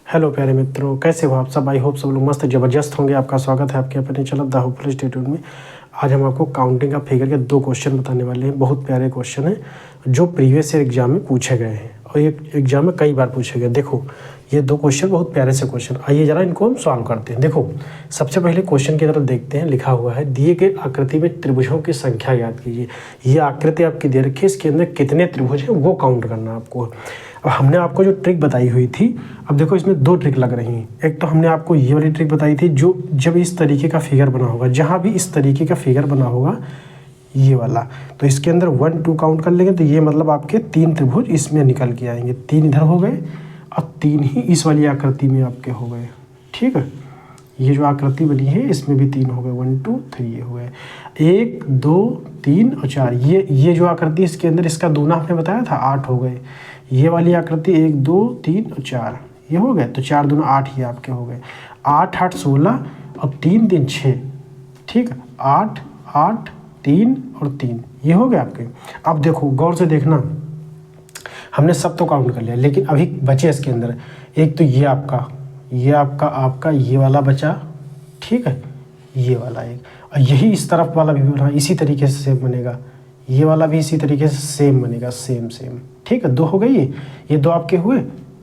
Hello प्यारे मित्रों, कैसे हो आप सब। आई होप सब लोग मस्त ज़बरदस्त होंगे। आपका स्वागत है आपके अपने चैनल द होपफुल स्टूडेंट में। आज हम आपको काउंटिंग का फिगर के 2 क्वेश्चन बताने वाले हैं। बहुत प्यारे क्वेश्चन हैं जो प्रीवियस ईयर एग्जाम में पूछे गए हैं और ये एग्जाम में कई बार पूछे गए। देखो ये 2 क्वेश्चन बहुत प्यारे से क्वेश्चन। आइए ज़रा इनको हम सॉल्व करते हैं। देखो सबसे पहले क्वेश्चन की तरफ देखते हैं। लिखा हुआ है दिए गए आकृति में त्रिभुजों की संख्या याद कीजिए। ये आकृति आपकी दे रखी है, इसके अंदर कितने त्रिभुज हैं वो काउंट करना है आपको। अब हमने आपको जो ट्रिक बताई हुई थी, अब देखो इसमें 2 ट्रिक लग रही हैं। एक तो हमने आपको ये वाली ट्रिक बताई थी जो जब इस तरीके का फिगर बना होगा, जहाँ भी इस तरीके का फिगर बना होगा ये वाला, तो इसके अंदर 1 2 काउंट कर लेंगे तो ये मतलब आपके 3 त्रिभुज इसमें निकल के आएंगे। 3 इधर हो गए और 3 ही इस वाली आकृति में आपके हो गए। ठीक है, ये जो आकृति बनी है इसमें भी 3 हो गए। 1 2 3 ये हो गए। 1 2 3 और 4 ये जो आकृति इसके अंदर इसका दूना हमने बताया था 8 हो गए। ये वाली आकृति 1 2 3 और 4 ये हो गए, तो 4 दूना 8 ही आपके हो गए। 8 8 16 और 3 3 6। ठीक है, 8 8 3 और 3 ये हो गए आपके। अब देखो गौर से देखना, हमने सब तो काउंट कर लिया लेकिन अभी बचे इसके अंदर एक तो ये आपका ये वाला बचा। ठीक है, ये वाला एक, और यही इस तरफ वाला भी बना, इसी तरीके से सेम बनेगा। ये वाला भी इसी तरीके से सेम बनेगा, सेम। ठीक है, 2 हो गई ये 2 आपके हुए।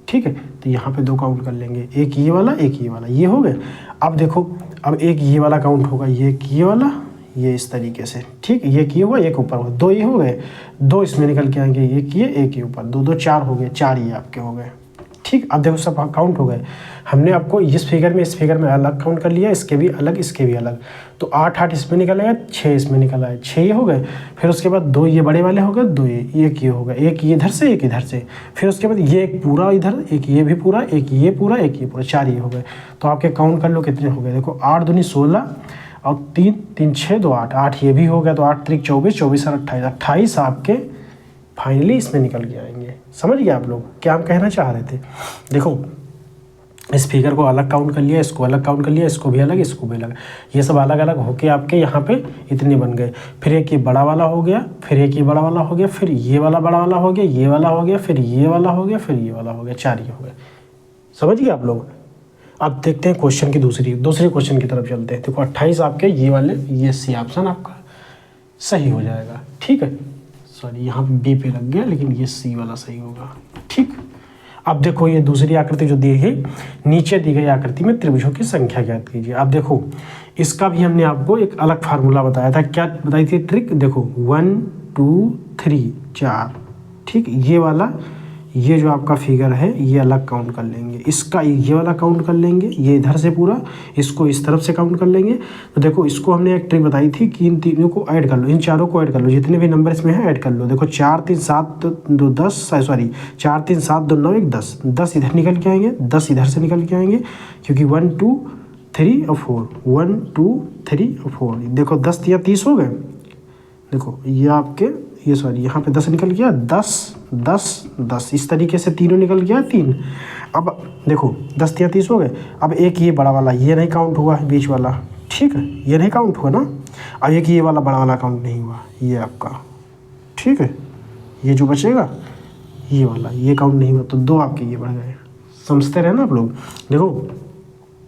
ठीक है, तो यहाँ पे 2 काउंट कर लेंगे, एक ये वाला एक ये वाला, ये हो गए। अब देखो अब एक ये वाला काउंट होगा, ये वाला ये इस तरीके से। ठीक, ये किए हुआ एक ऊपर हुआ, 2 ये हो गए, 2 इसमें निकल के आएंगे, ये किए एक ये ऊपर, 2 2 4 हो गए, 4 ये आपके हो गए। ठीक, अब देखो सब काउंट हो गए। हमने आपको इस फिगर में अलग काउंट कर लिया, इसके भी अलग इसके भी अलग, तो 8 8 इसमें निकल आया, 6 इसमें निकल आया, 6 ये हो गए। फिर उसके बाद 2 ये बड़े वाले हो गए, 2 एक ये हो गए, एक ये इधर से एक इधर से। फिर उसके बाद ये एक पूरा इधर, एक ये भी पूरा, एक ये पूरा, एक ये पूरा, 4 ये हो गए। तो आपके काउंट कर लो कितने हो गए। देखो 8 दूनी 16 और 3 3 6 2 8, 8 ये भी हो गया, तो 8 3 24 24 और 28, 28 आपके फाइनली इसमें निकल के आएंगे। समझ गए आप लोग क्या हम कहना चाह रहे थे। देखो इस फिगर को अलग काउंट कर लिया, इसको अलग काउंट कर लिया, इसको भी अलग इसको भी अलग, ये सब अलग अलग होके आपके यहाँ पे इतने बन गए। फिर एक ये बड़ा वाला हो गया, फिर एक ये बड़ा वाला हो गया, फिर ये वाला बड़ा वाला हो गया, ये वाला हो गया, फिर ये वाला हो गया, फिर ये वाला हो गया, 4 ये हो गए। समझ गए आप लोग। अब देखते हैं क्वेश्चन की दूसरे क्वेश्चन की तरफ चलते हैं। देखो 28 आपके ये वाले, ये सी ऑप्शन आपका सही हो जाएगा। ठीक है, सॉरी यहाँ पे बी पे लग गया, लेकिन ये सी वाला सही होगा। ठीक, अब देखो ये दूसरी आकृति जो दी है, नीचे दी गई आकृति में त्रिभुजों की संख्या ज्ञात कीजिए। अब देखो इसका भी हमने आपको एक अलग फार्मूला बताया था। क्या बताई थी ट्रिक, देखो 1 2 3 4। ठीक, ये वाला ये जो आपका फिगर है ये अलग काउंट कर लेंगे, इसका ये वाला काउंट कर लेंगे, ये इधर से पूरा, इसको इस तरफ से काउंट कर लेंगे। तो देखो इसको हमने एक ट्रिक बताई थी कि इन तीनों को ऐड कर लो, इन चारों को ऐड कर लो, जितने भी नंबर इसमें हैं ऐड कर लो। देखो 4 3 7 2 10, सॉरी 4 3 7 2 9 1 10, 10 इधर निकल के आएंगे, 10 इधर से निकल के आएंगे, क्योंकि 1 2 3 और 4, 1 2 3 और 4। देखो 10 या 30 हो गए। देखो ये आपके ये सॉरी यहाँ पे 10 निकल गया, 10 10 10, इस तरीके से तीनों निकल गया 3। अब देखो 10 या 30 हो गए। अब एक ये बड़ा वाला ये नहीं काउंट हुआ है, बीच वाला। ठीक है, ये नहीं काउंट हुआ ना। और एक ये वाला बड़ा वाला काउंट नहीं हुआ, ये आपका। ठीक है, ये जो बचेगा ये वाला, ये काउंट नहीं हुआ, तो 2 आपके ये बढ़ गए। समझते रहे ना आप लोग। देखो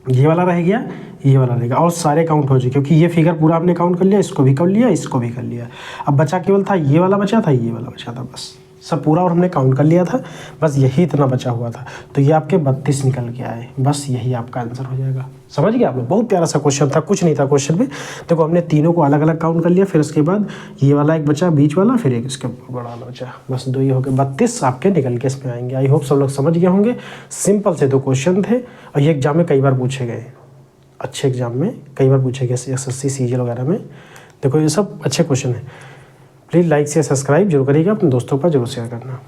ये वाला रह गया, ये वाला रहेगा, और सारे काउंट हो जाए, क्योंकि ये फिगर पूरा आपने काउंट कर लिया, इसको भी कर लिया, इसको भी कर लिया। अब बचा केवल था ये वाला बचा था, ये वाला बचा था, बस सब पूरा और हमने काउंट कर लिया था, बस यही इतना बचा हुआ था। तो ये आपके 32 निकल के आए, बस यही आपका आंसर हो जाएगा। समझ गए आप लोग। बहुत प्यारा सा क्वेश्चन था, कुछ नहीं था क्वेश्चन में। देखो हमने तीनों को अलग अलग काउंट कर लिया, फिर उसके बाद ये वाला एक बचा बीच वाला, फिर एक इसके बड़ा वाला बचा, बस 2 ही हो गए। 32 आपके निकल के इसमें आएंगे। आई होप सब लोग समझ गए होंगे। सिंपल से 2 क्वेश्चन थे और ये एग्जाम में कई बार पूछे गए, अच्छे एग्जाम में कई बार पूछे गए, SSC CGL वगैरह में। देखो ये सब अच्छे क्वेश्चन हैं। प्लीज़ लाइक से सब्सक्राइब जरूर करिएगा, अपने दोस्तों पर जरूर शेयर करना।